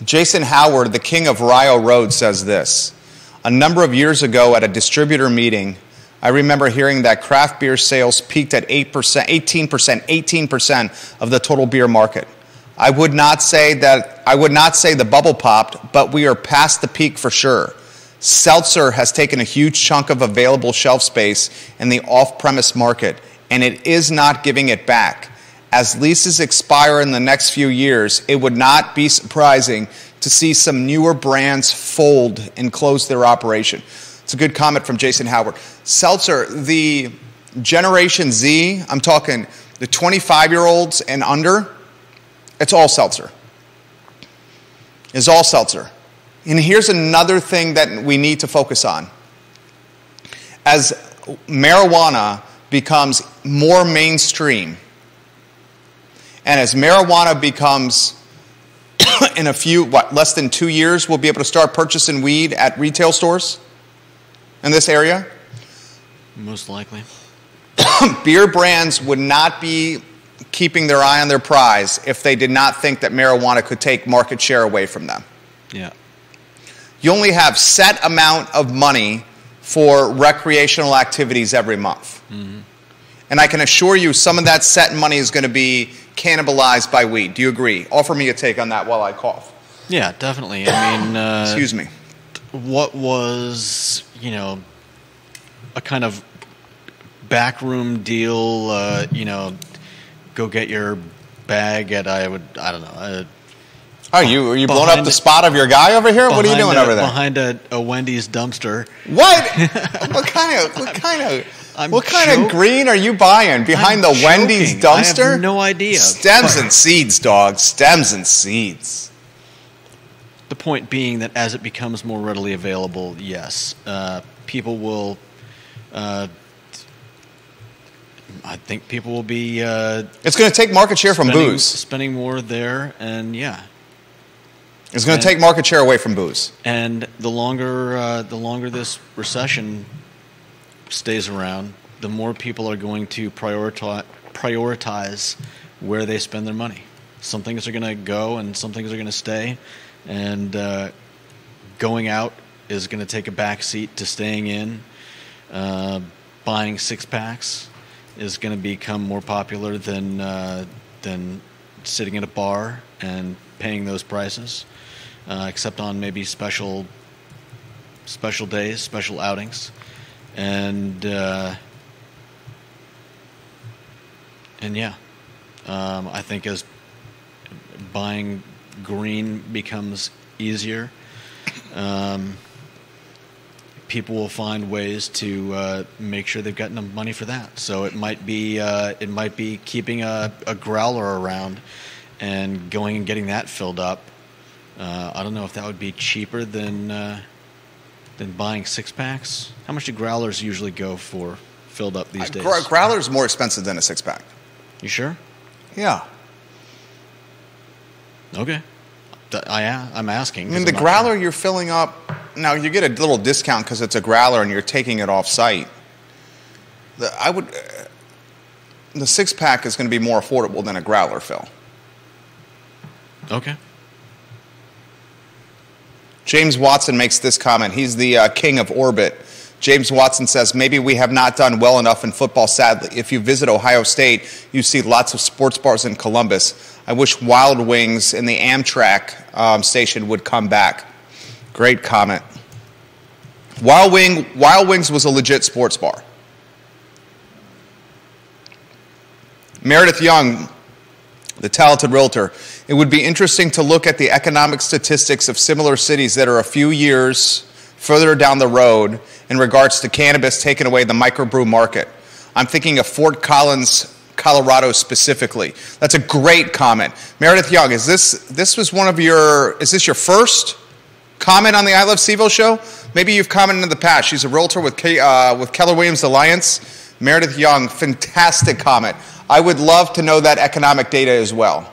Jason Howard, the king of Rio Road, says this. A number of years ago at a distributor meeting, I remember hearing that craft beer sales peaked at 18% of the total beer market. I would not say the bubble popped, but we are past the peak for sure. Seltzer has taken a huge chunk of available shelf space in the off-premise market, and it is not giving it back. As leases expire in the next few years, it would not be surprising to see some newer brands fold and close their operation. It's a good comment from Jason Howard. Seltzer, the Generation Z, I'm talking the 25-year-olds and under, it's all seltzer. It's all seltzer. And here's another thing that we need to focus on. as marijuana becomes more mainstream, and as marijuana becomes, in a few, less than 2 years, we'll be able to start purchasing weed at retail stores in this area? Most likely. Beer brands would not be keeping their eye on their prize if they did not think that marijuana could take market share away from them. Yeah. You only have set amount of money for recreational activities every month. Mm-hmm. And I can assure you some of that set money is going to be cannibalized by weed. Do you agree? Offer me a take on that while I cough. Yeah, definitely. I mean, excuse me. What was, a kind of backroom deal, go get your bag at, I don't know. Are you blowing up the spot of your guy over here? What are you doing over there? Behind a Wendy's dumpster. What? What kind of green are you buying behind the Wendy's dumpster? I have no idea. Stems and seeds, dog. Stems and seeds. The point being that as it becomes more readily available, yes, people will. I think people will be. It's going to take market share from booze. Spending more there, and yeah. It's going to take market share away from booze. And the longer this recession stays around, the more people are going to prioritize where they spend their money. Some things are going to go, and some things are going to stay. And going out is going to take a back seat to staying in. Buying six-packs is going to become more popular than sitting at a bar and paying those prices, except on maybe special days, special outings, and yeah, I think as buying green becomes easier, people will find ways to make sure they've got enough money for that. So it might be keeping a growler around and going and getting that filled up. I don't know if that would be cheaper than buying six-packs. How much do growlers usually go for filled up these days? Growler is more expensive than a six-pack. You sure? Yeah. Okay. I'm asking. I mean, the growler you're filling up, now you get a little discount because it's a growler and you're taking it off site. The six-pack is going to be more affordable than a growler fill. Okay. James Watson makes this comment. He's the king of orbit. James Watson says, maybe we have not done well enough in football, sadly. If you visit Ohio State, you see lots of sports bars in Columbus. I wish Wild Wings in the Amtrak station would come back. Great comment. Wild Wings was a legit sports bar. Meredith Young, the talented realtor, it would be interesting to look at the economic statistics of similar cities that are a few years further down the road in regards to cannabis taking away the microbrew market. I'm thinking of Fort Collins, Colorado specifically. That's a great comment. Meredith Young, is this your first comment on the I Love CVille show? Maybe you've commented in the past. She's a realtor with Keller Williams Alliance. Meredith Young, fantastic comment. I would love to know that economic data as well.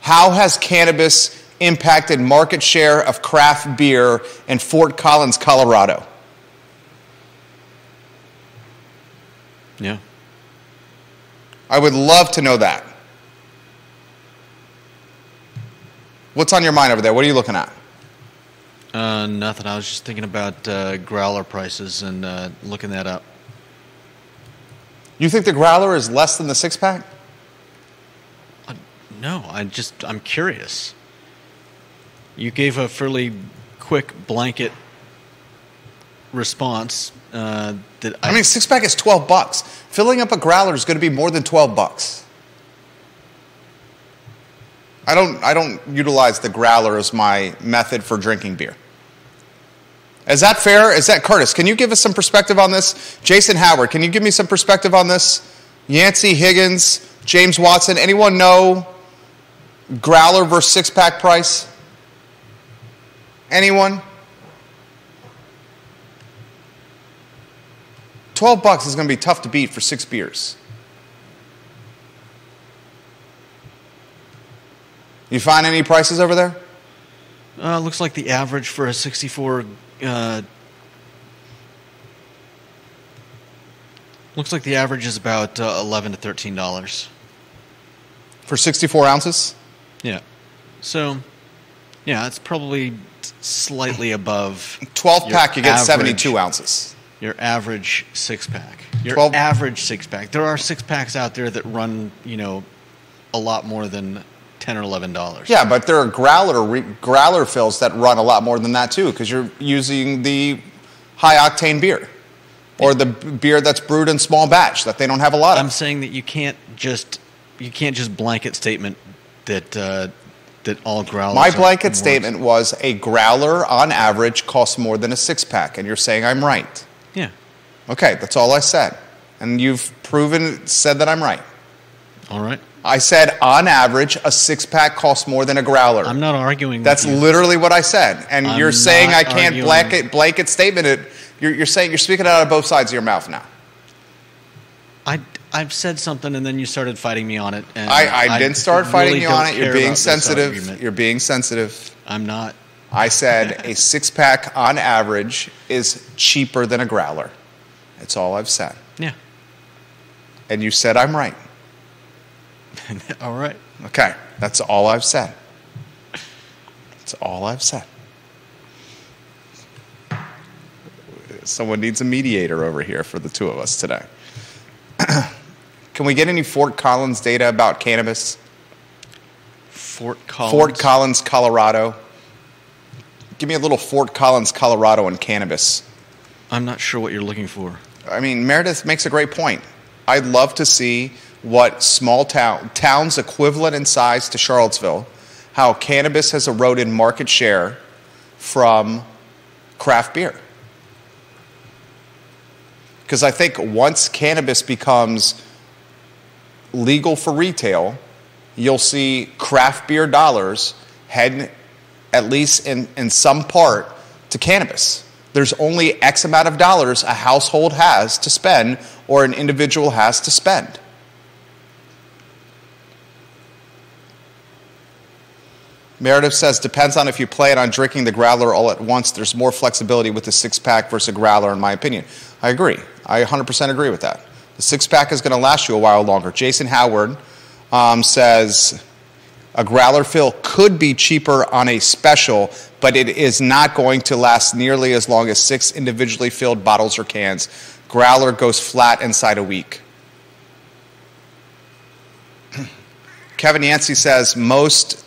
How has cannabis impacted market share of craft beer in Fort Collins, Colorado? Yeah. I would love to know that. What's on your mind over there? What are you looking at? Nothing. I was just thinking about growler prices and looking that up. You think the growler is less than the six-pack? No, I'm curious. You gave a fairly quick blanket response. I mean, six-pack is $12. Filling up a growler is going to be more than $12. I don't utilize the growler as my method for drinking beer. Is that fair? Is that Curtis? Can you give us some perspective on this? Jason Howard, can you give me some perspective on this? Yancey Higgins, James Watson, anyone know growler versus six-pack price? Anyone? $12 is going to be tough to beat for 6 beers. You find any prices over there? Looks like the average for a 64. Looks like the average is about $11 to $13 for 64 ounces. Yeah. So, yeah, it's probably slightly above 12-pack. You get average, 72 ounces. Your average 6-pack. Your 12 average 6-pack. There are 6-packs out there that run, a lot more than $10 or $11. Yeah, but there are growler fills that run a lot more than that too, because you're using the high octane beer or the beer that's brewed in small batch that they don't have a lot of. I'm saying that you can't just blanket statement that all growlers. My blanket statement was a growler on average costs more than a 6-pack, and you're saying I'm right. Yeah. Okay, that's all I said, and you've said that I'm right. All right. I said, on average, a 6-pack costs more than a growler. I'm not arguing That's with you. literally what I said. And you're saying I can't blanket statement it. You're saying you're speaking out of both sides of your mouth now. I've said something, and then you started fighting me on it. And I didn't start fighting you on it. You're being sensitive. You're being sensitive. I'm not. I said a 6-pack on average is cheaper than a growler. That's all I've said. Yeah. And you said I'm right. All right. Okay, that's all I've said. That's all I've said. Someone needs a mediator over here for the two of us today. Can we get any Fort Collins data about cannabis? Fort Collins? Fort Collins, Colorado. Give me a little Fort Collins, Colorado and cannabis. I'm not sure what you're looking for. I mean, Meredith makes a great point. I'd love to see what small towns equivalent in size to Charlottesville, how cannabis has eroded market share from craft beer. Because I think once cannabis becomes legal for retail, you'll see craft beer dollars head, at least in some part, to cannabis. There's only X amount of dollars a household has to spend or an individual has to spend. Meredith says, depends on if you plan on drinking the growler all at once. There's more flexibility with the 6-pack versus a growler, in my opinion. I agree. I 100% agree with that. The 6-pack is going to last you a while longer. Jason Howard says, a growler fill could be cheaper on a special, but it is not going to last nearly as long as 6 individually filled bottles or cans. Growler goes flat inside a week. Kevin Yancey says, most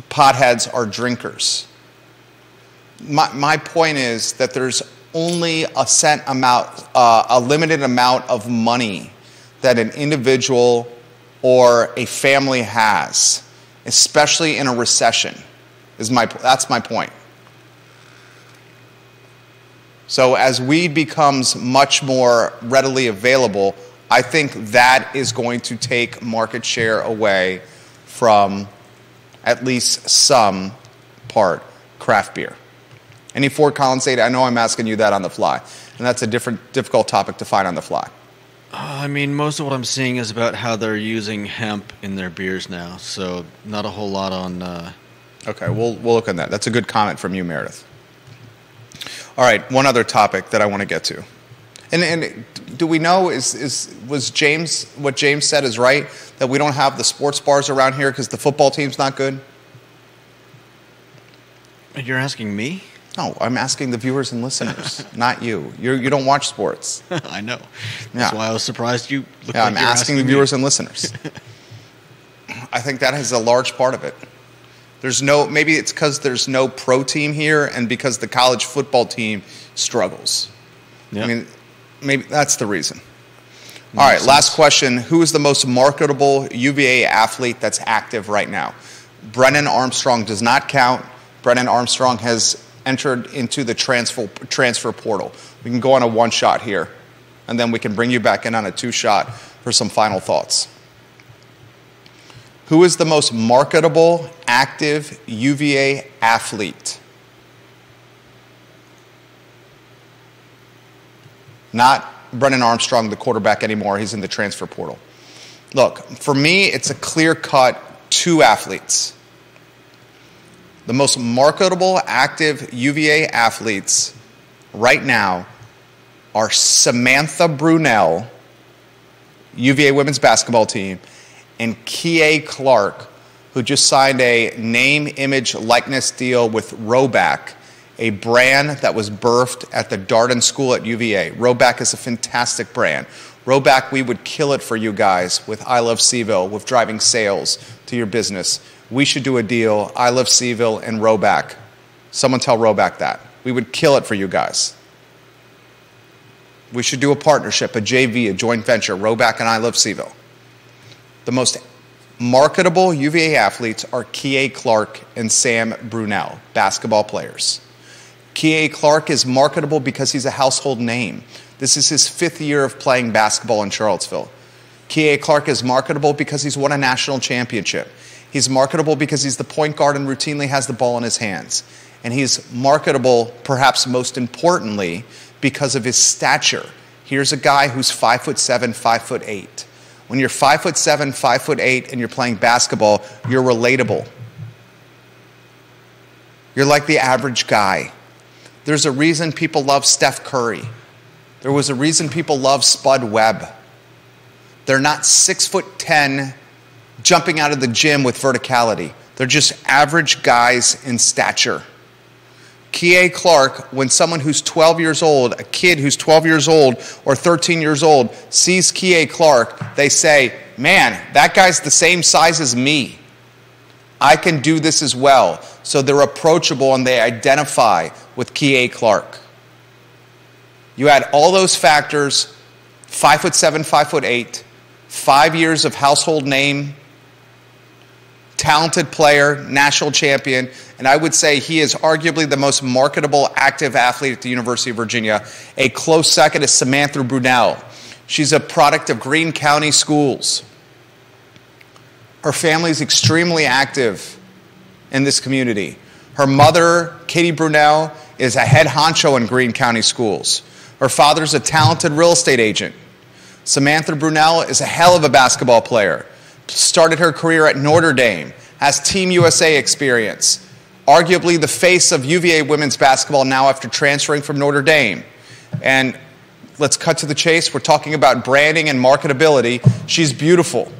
potheads are drinkers. My point is that there's only a limited amount of money that an individual or a family has, especially in a recession. That's my point. So as weed becomes much more readily available, I think that is going to take market share away from at least some part craft beer. Any Fort Collins data? I know I'm asking you that on the fly, and that's a difficult topic to find on the fly. I mean, most of what I'm seeing is about how they're using hemp in their beers now, so not a whole lot on... Okay, we'll look on that. That's a good comment from you, Meredith. All right, one other topic that I want to get to. And do we know, was James, what James said is right, that we don't have the sports bars around here because the football team's not good? You're asking me? No, I'm asking the viewers and listeners, not you. You don't watch sports. I know. That's why I was surprised you looked like I'm asking the viewers and listeners. I think that is a large part of it. Maybe it's because there's no pro team here and because the college football team struggles. Yep. I mean, maybe that's the reason. All right, last question. Who is the most marketable UVA athlete that's active right now? Brennan Armstrong does not count. Brennan Armstrong has entered into the transfer portal. We can go on a one-shot here, and then we can bring you back in on a two-shot for some final thoughts. Who is the most marketable, active UVA athlete? Not Brennan Armstrong, the quarterback, anymore. He's in the transfer portal. Look, for me, it's a clear-cut two athletes. The most marketable, active UVA athletes right now are Samantha Brunell, UVA women's basketball team, and Kie Clark, who just signed a name, image, likeness deal with Roback, a brand that was birthed at the Darden School at UVA. Roback is a fantastic brand. Roback, we would kill it for you guys with I Love CVille, with driving sales to your business. We should do a deal, I Love CVille and Roback. Someone tell Roback that. We would kill it for you guys. We should do a partnership, a JV, a joint venture, Roback and I Love CVille. The most marketable UVA athletes are Kie Clark and Sam Brunell, basketball players. Kie Clark is marketable because he's a household name. This is his 5th year of playing basketball in Charlottesville. Kie Clark is marketable because he's won a national championship. He's marketable because he's the point guard and routinely has the ball in his hands. And he's marketable, perhaps most importantly, because of his stature. Here's a guy who's 5'7", 5'8". When you're 5'7", 5'8", and you're playing basketball, you're relatable. You're like the average guy. There's a reason people love Steph Curry. There was a reason people love Spud Webb. They're not 6'10", jumping out of the gym with verticality. They're just average guys in stature. Kie Clark, when someone who's 12 years old, a kid who's 12 years old or 13 years old, sees Kie Clark, they say, man, that guy's the same size as me. I can do this as well. So they're approachable and they identify with Kie Clark. You add all those factors, 5'7", 5'8", 5 years of household name, talented player, national champion, and I would say he is arguably the most marketable active athlete at the University of Virginia. A close second is Samantha Brunell. She's a product of Greene County Schools. Her family is extremely active in this community. Her mother, Katie Brunell, is a head honcho in Greene County Schools. Her father's a talented real estate agent. Samantha Brunell is a hell of a basketball player. Started her career at Notre Dame, has Team USA experience. Arguably the face of UVA women's basketball now after transferring from Notre Dame. And let's cut to the chase. We're talking about branding and marketability. She's beautiful.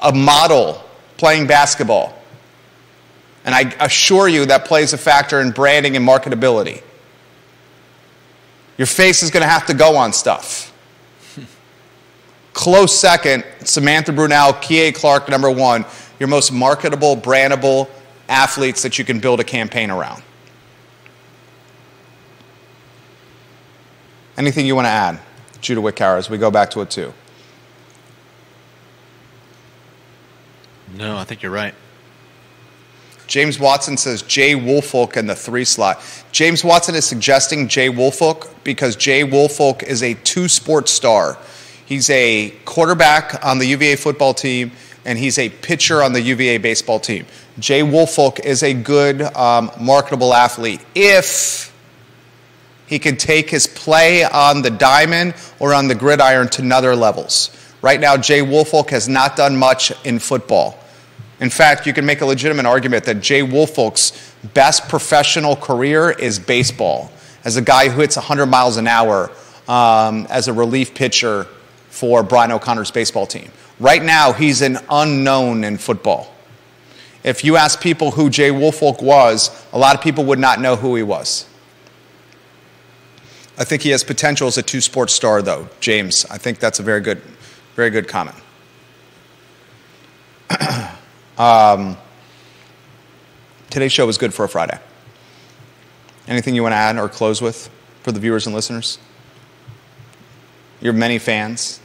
A model playing basketball. And I assure you that plays a factor in branding and marketability. Your face is going to have to go on stuff. Close second, Samantha Brunell, Kie Clark, number 1, your most marketable, brandable athletes that you can build a campaign around. Anything you want to add, Judah Wickower, as we go back to it too? No, I think you're right. James Watson says Jay Woolfolk in the 3 slot. James Watson is suggesting Jay Woolfolk because Jay Woolfolk is a 2-sport star. He's a quarterback on the UVA football team, and he's a pitcher on the UVA baseball team. Jay Woolfolk is a good, marketable athlete if he can take his play on the diamond or on the gridiron to other levels. Right now, Jay Woolfolk has not done much in football. In fact, you can make a legitimate argument that Jay Woolfolk's best professional career is baseball, as a guy who hits 100 miles an hour as a relief pitcher for Brian O'Connor's baseball team. Right now, he's an unknown in football. If you ask people who Jay Woolfolk was, a lot of people would not know who he was. I think he has potential as a 2-sport star, though, James. I think that's a very good comment. Today's show was good for a Friday. Anything you want to add or close with for the viewers and listeners? Your many fans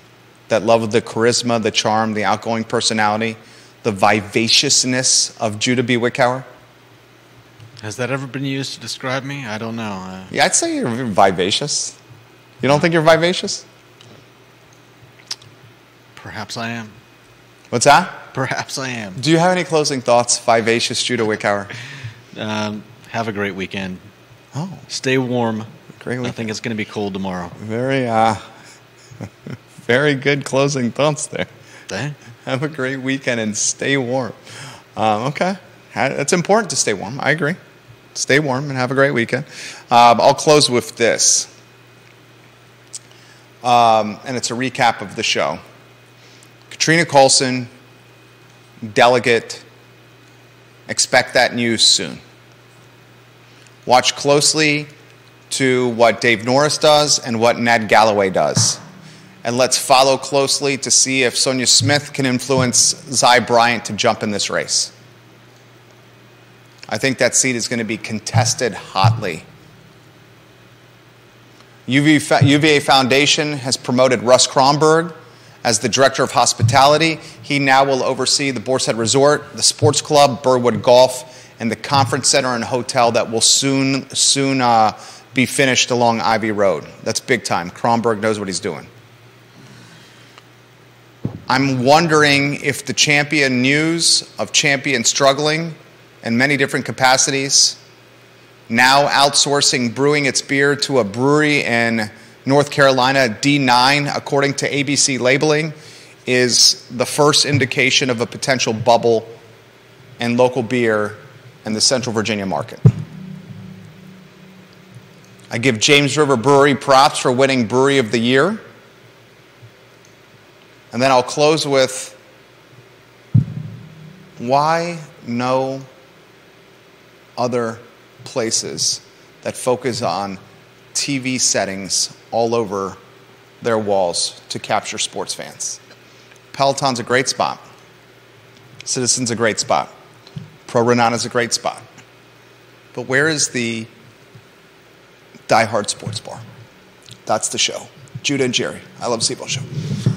that love the charisma, the charm, the outgoing personality, the vivaciousness of Judah B. Wickower. Has that ever been used to describe me? I don't know. Yeah, I'd say you're vivacious. You don't think you're vivacious? Perhaps I am. What's that? Perhaps I am. Do you have any closing thoughts, vivacious Judah Wickower? Have a great weekend. Oh. Stay warm. Great weekend. I think it's going to be cold tomorrow. Very, very good closing thoughts there. Eh? Have a great weekend and stay warm. Okay. It's important to stay warm. I agree. Stay warm and have a great weekend. I'll close with this. And it's a recap of the show. Katrina, Callsen, Delegate. Expect that news soon. Watch closely to what Dave Norris does and what Ned Galloway does. And let's follow closely to see if Sonia Smith can influence Zy Bryant to jump in this race. I think that seat is going to be contested hotly. UVA Foundation has promoted Russ Cronberg as the Director of Hospitality. He now will oversee the Boar's Head Resort, the Sports Club, Burwood Golf, and the Conference Center and Hotel that will soon be finished along Ivy Road. That's big time. Cronberg knows what he's doing. I'm wondering if the Champion news of Champion struggling in many different capacities, now outsourcing brewing its beer to a brewery in North Carolina, D9, according to ABC Labeling, is the first indication of a potential bubble in local beer in the Central Virginia market. I give James River Brewery props for winning Brewery of the Year. And then I'll close with, why no other places that focus on TV settings all over their walls to capture sports fans? Peloton's a great spot. Citizen's a great spot. Pro Renata's a great spot. But where is the Die Hard Sports Bar? That's the show. Judah and Jerry, I Love CVille Show.